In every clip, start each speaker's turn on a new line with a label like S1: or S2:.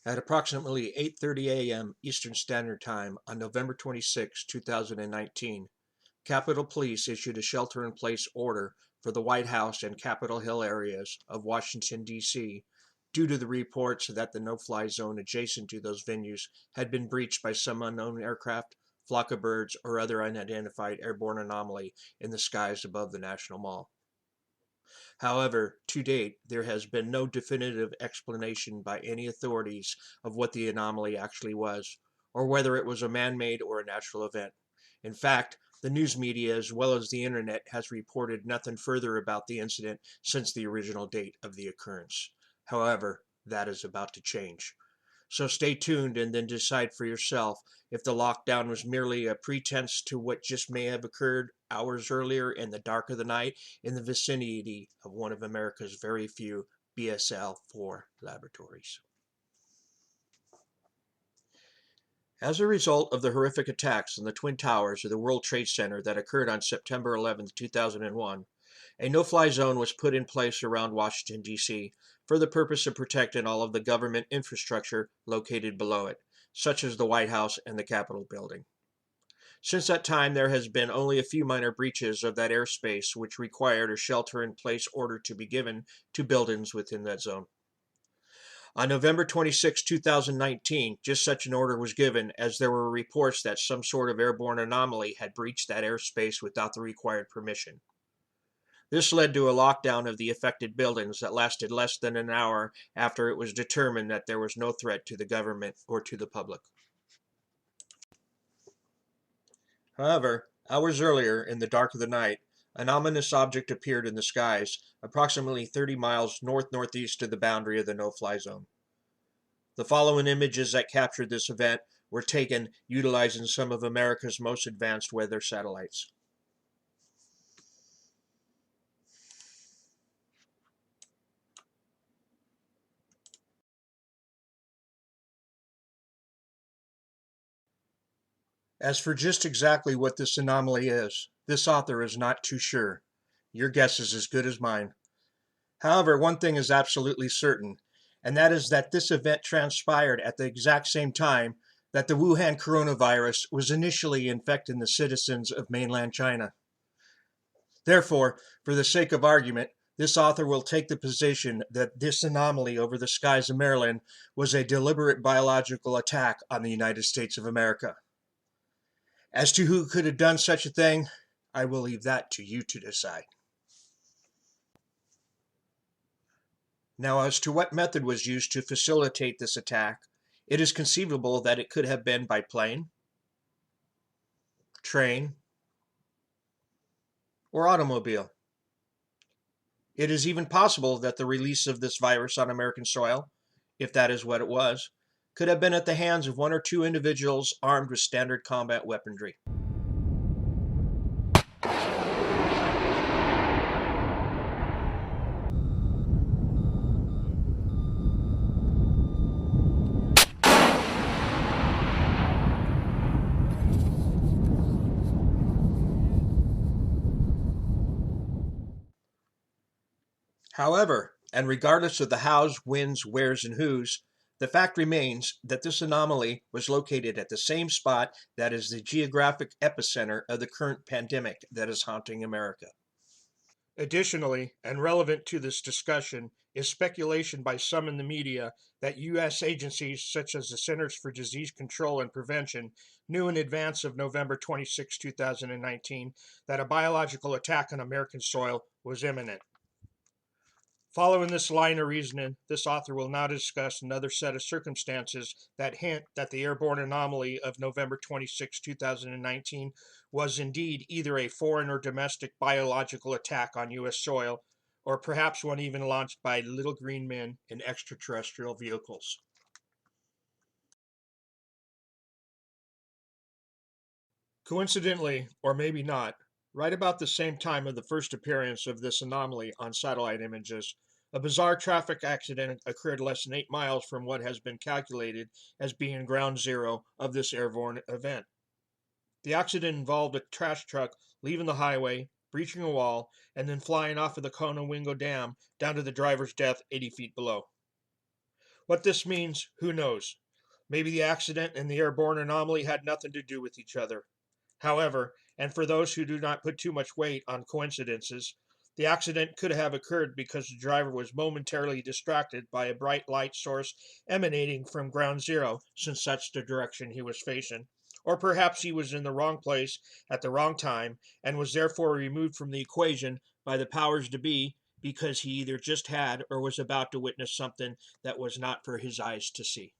S1: At approximately 8:30 a.m. Eastern Standard Time on November 26, 2019, Capitol Police issued a shelter-in-place order for the White House and Capitol Hill areas of Washington, D.C., due to the reports that the no-fly zone adjacent to those venues had been breached by some unknown aircraft, flock of birds, or other unidentified airborne anomaly in the skies above the National Mall. However, to date, there has been no definitive explanation by any authorities of what the anomaly actually was, or whether it was a man-made or a natural event. In fact, the news media as well as the internet has reported nothing further about the incident since the original date of the occurrence. However, that is about to change. So stay tuned and then decide for yourself if the lockdown was merely a pretense to what just may have occurred hours earlier in the dark of the night in the vicinity of one of America's very few BSL-4 laboratories. As a result of the horrific attacks on the Twin Towers of the World Trade Center that occurred on September 11, 2001, a no-fly zone was put in place around Washington, D.C., for the purpose of protecting all of the government infrastructure located below it, such as the White House and the Capitol building. Since that time, there has been only a few minor breaches of that airspace which required a shelter-in-place order to be given to buildings within that zone. On November 26, 2019, just such an order was given, as there were reports that some sort of airborne anomaly had breached that airspace without the required permission. This led to a lockdown of the affected buildings that lasted less than an hour after it was determined that there was no threat to the government or to the public. However, hours earlier, in the dark of the night, an ominous object appeared in the skies, approximately 30 miles north-northeast of the boundary of the no-fly zone. The following images that captured this event were taken utilizing some of America's most advanced weather satellites. As for just exactly what this anomaly is, this author is not too sure. Your guess is as good as mine. However, one thing is absolutely certain, and that is that this event transpired at the exact same time that the Wuhan coronavirus was initially infecting the citizens of mainland China. Therefore, for the sake of argument, this author will take the position that this anomaly over the skies of Maryland was a deliberate biological attack on the United States of America. As to who could have done such a thing, I will leave that to you to decide. Now, as to what method was used to facilitate this attack, it is conceivable that it could have been by plane, train, or automobile. It is even possible that the release of this virus on American soil, if that is what it was, could have been at the hands of one or two individuals armed with standard combat weaponry. However, and regardless of the hows, whens, wheres, and whos, the fact remains that this anomaly was located at the same spot that is the geographic epicenter of the current pandemic that is haunting America. Additionally, and relevant to this discussion, is speculation by some in the media that U.S. agencies such as the Centers for Disease Control and Prevention knew in advance of November 26, 2019, that a biological attack on American soil was imminent. Following this line of reasoning, this author will now discuss another set of circumstances that hint that the airborne anomaly of November 26, 2019 was indeed either a foreign or domestic biological attack on U.S. soil, or perhaps one even launched by little green men in extraterrestrial vehicles. Coincidentally, or maybe not, right about the same time of the first appearance of this anomaly on satellite images, a bizarre traffic accident occurred less than 8 miles from what has been calculated as being ground zero of this airborne event. The accident involved a trash truck leaving the highway, breaching a wall, and then flying off of the Conowingo Dam down to the driver's death 80 feet below. What this means, who knows? Maybe the accident and the airborne anomaly had nothing to do with each other. However, and for those who do not put too much weight on coincidences, the accident could have occurred because the driver was momentarily distracted by a bright light source emanating from ground zero, since that's the direction he was facing. Or perhaps he was in the wrong place at the wrong time and was therefore removed from the equation by the powers to be because he either just had or was about to witness something that was not for his eyes to see.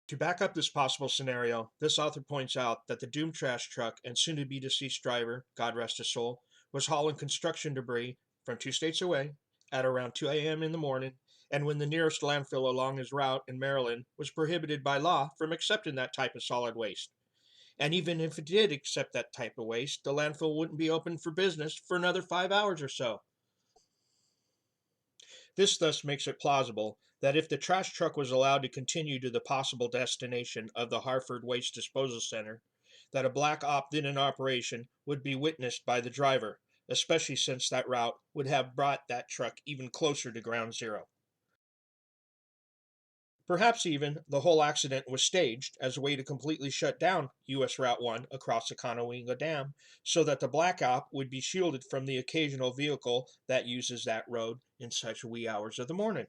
S1: To back up this possible scenario, this author points out that the doomed trash truck and soon to be deceased driver, God rest his soul, was hauling construction debris from 2 states away at around 2 a.m. in the morning, and when the nearest landfill along his route in Maryland was prohibited by law from accepting that type of solid waste. And even if it did accept that type of waste, the landfill wouldn't be open for business for another 5 hours or so. This thus makes it plausible that if the trash truck was allowed to continue to the possible destination of the Harford Waste Disposal Center, that a black op then in operation would be witnessed by the driver, especially since that route would have brought that truck even closer to ground zero. Perhaps even the whole accident was staged as a way to completely shut down US Route 1 across the Conowingo Dam so that the black op would be shielded from the occasional vehicle that uses that road in such wee hours of the morning.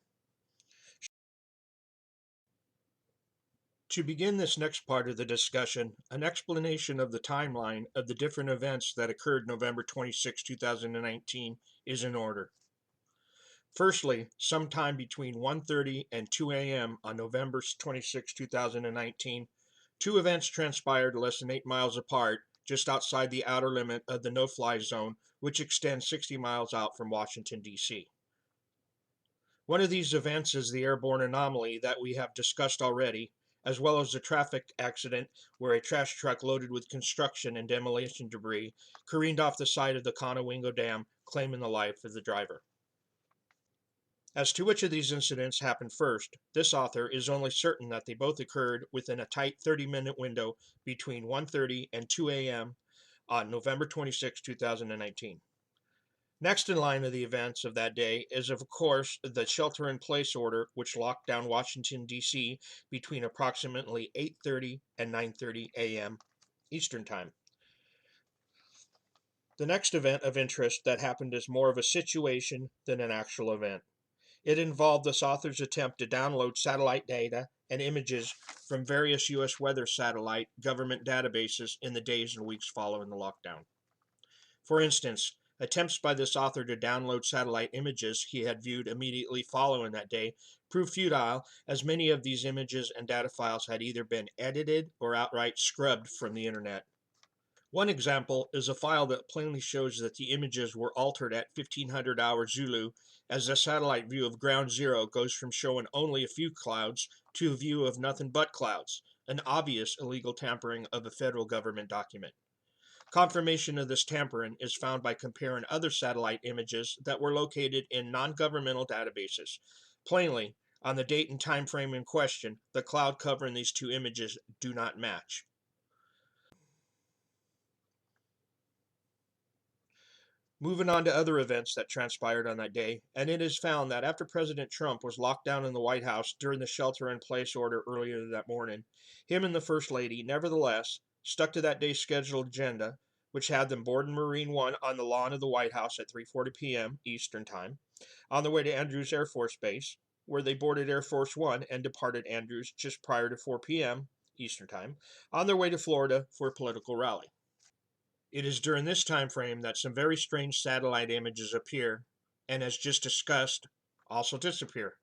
S1: To begin this next part of the discussion, an explanation of the timeline of the different events that occurred November 26, 2019 is in order. Firstly, sometime between 1:30 and 2 a.m. on November 26, 2019, two events transpired less than 8 miles apart, just outside the outer limit of the no-fly zone, which extends 60 miles out from Washington, D.C. One of these events is the airborne anomaly that we have discussed already, as well as the traffic accident where a trash truck loaded with construction and demolition debris careened off the side of the Conowingo Dam, claiming the life of the driver. As to which of these incidents happened first, this author is only certain that they both occurred within a tight 30-minute window between 1:30 and 2 a.m. on November 26, 2019. Next in line of the events of that day is, of course, the shelter-in-place order, which locked down Washington, D.C. between approximately 8:30 and 9:30 a.m. Eastern Time. The next event of interest that happened is more of a situation than an actual event. It involved this author's attempt to download satellite data and images from various U.S. weather satellite government databases in the days and weeks following the lockdown. For instance, attempts by this author to download satellite images he had viewed immediately following that day proved futile, as many of these images and data files had either been edited or outright scrubbed from the internet. One example is a file that plainly shows that the images were altered at 1500 hours Zulu, as the satellite view of ground zero goes from showing only a few clouds to a view of nothing but clouds, an obvious illegal tampering of a federal government document. Confirmation of this tampering is found by comparing other satellite images that were located in non-governmental databases. Plainly, on the date and time frame in question, the cloud covering these two images do not match. Moving on to other events that transpired on that day, and it is found that after President Trump was locked down in the White House during the shelter-in-place order earlier that morning, him and the First Lady, nevertheless, stuck to that day's scheduled agenda, which had them boarding Marine One on the lawn of the White House at 3:40 p.m. Eastern Time, on their way to Andrews Air Force Base, where they boarded Air Force One and departed Andrews just prior to 4 p.m. Eastern Time, on their way to Florida for a political rally. It is during this time frame that some very strange satellite images appear, and as just discussed, also disappear.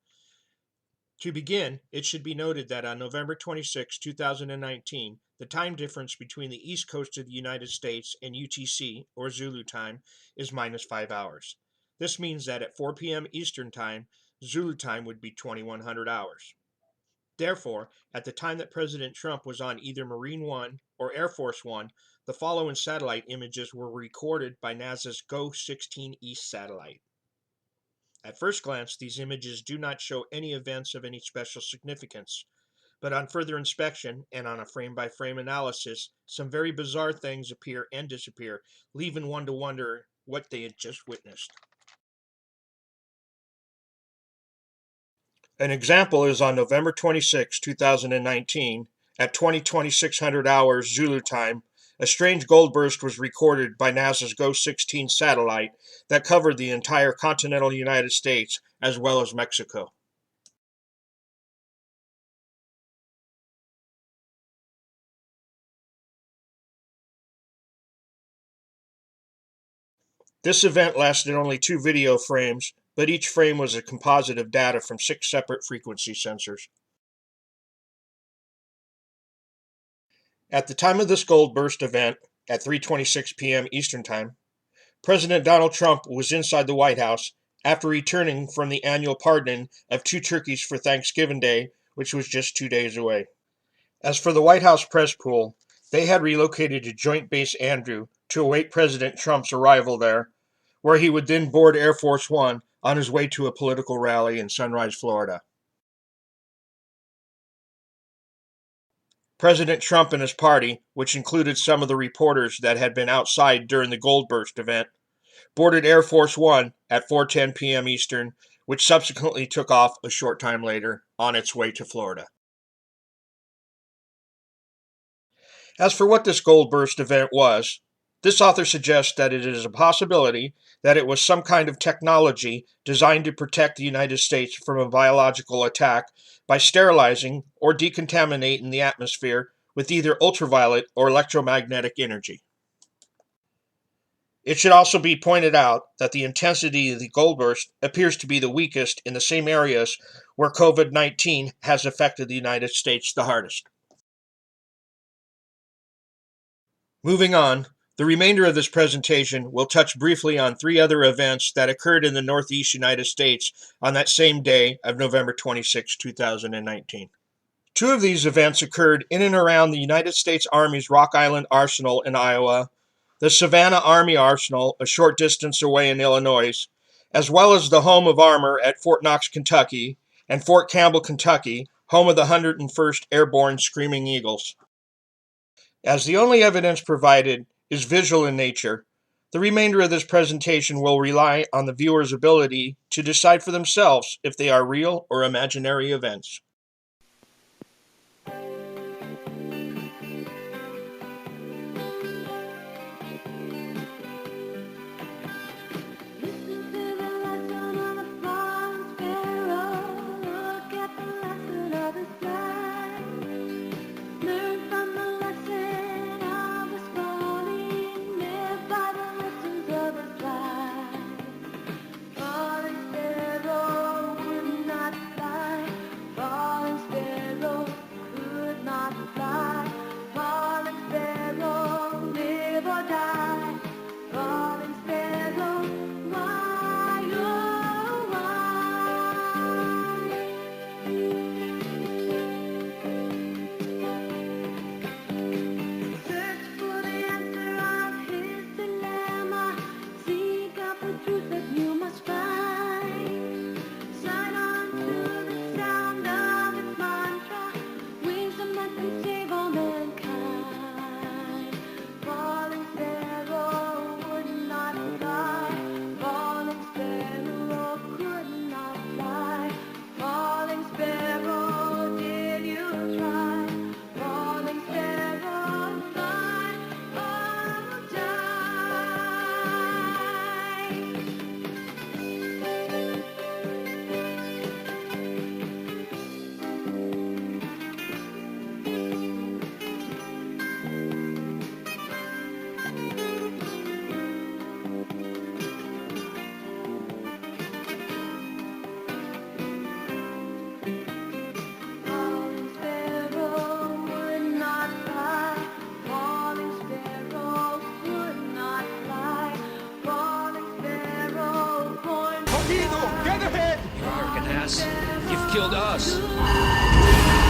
S1: To begin, it should be noted that on November 26, 2019, the time difference between the east coast of the United States and UTC, or Zulu time, is -5 hours. This means that at 4 p.m. Eastern Time, Zulu time would be 2100 hours. Therefore, at the time that President Trump was on either Marine One or Air Force One, the following satellite images were recorded by NASA's GO 16 East satellite. At first glance, these images do not show any events of any special significance, but on further inspection and on a frame-by-frame analysis, some very bizarre things appear and disappear, leaving one to wonder what they had just witnessed. An example is on November 26, 2019, at 2600 hours Zulu time, a strange gold burst was recorded by NASA's GOES 16 satellite that covered the entire continental United States as well as Mexico. This event lasted only 2 video frames, but each frame was a composite of data from 6 separate frequency sensors. At the time of this gold burst event, at 3:26 p.m. Eastern Time, President Donald Trump was inside the White House after returning from the annual pardoning of 2 turkeys for Thanksgiving Day, which was just 2 days away. As for the White House press pool, they had relocated to Joint Base Andrew to await President Trump's arrival there, where he would then board Air Force One on his way to a political rally in Sunrise, Florida. President Trump and his party, which included some of the reporters that had been outside during the gold burst event, boarded Air Force One at 4:10 p.m. Eastern, which subsequently took off a short time later on its way to Florida. As for what this gold burst event was, this author suggests that it is a possibility that it was some kind of technology designed to protect the United States from a biological attack by sterilizing or decontaminating the atmosphere with either ultraviolet or electromagnetic energy. It should also be pointed out that the intensity of the gold burst appears to be the weakest in the same areas where COVID-19 has affected the United States the hardest. Moving on, the remainder of this presentation will touch briefly on 3 other events that occurred in the Northeast United States on that same day of November 26, 2019. 2 of these events occurred in and around the United States Army's Rock Island Arsenal in Iowa, the Savannah Army Arsenal a short distance away in Illinois, as well as the home of armor at Fort Knox, Kentucky, and Fort Campbell, Kentucky, home of the 101st Airborne Screaming Eagles. As the only evidence provided is visual in nature, the remainder of this presentation will rely on the viewer's ability to decide for themselves if they are real or imaginary events.
S2: Get ahead! You American ass. You've killed us.